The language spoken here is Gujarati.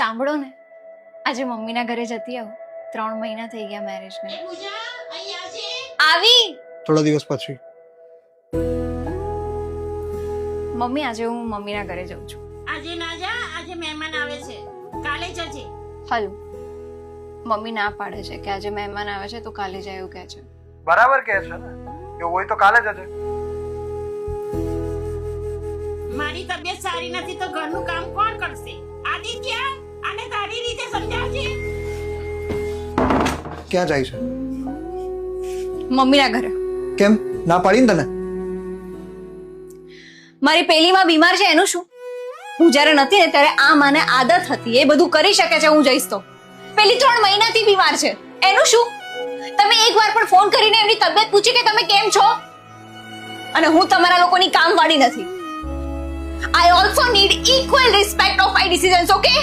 સાંભળો ને, આજે મમ્મીના ઘરે જતી આવું. 3 મહિના થઈ ગયા મેરેજને. આવી થોડા દિવસ પછી. મમ્મી, આજે હું મમ્મીના ઘરે જઉં છું. આજે ના જા, આજે મહેમાન આવે છે, કાલે જજે. હલો, મમ્મી ના પાડે છે કે આજે મહેમાન આવે છે તો કાલે જાય એવું કહે છે. બરાબર કહે છે ને, એવું હોય તો કાલે જજે. મારી તબિયત સારી નથી તો ઘરનું કામ કોણ કરશે? આદિત્ય, આને તારી રીતે સમજાવજે. ક્યાં જાય છે? મમ્મીના ઘરે. કેમ ના પાડી ને તને? મારી પેલીમાં બીમાર છે એનું શું? હું જ્યારે નથી ને ત્યારે આ મને આદત હતી, એ બધું કરી શકે છે, હું જઈશ તો. પેલી 3 મહિનાથી બીમાર છે એનું શું? તમે એકવાર પણ ફોન કરીને એમની તબિયત પૂછી કે તમે કેમ છો? અને હું તમારા લોકોની કામવાળી નથી. I also need equal respect of my decisions, okay?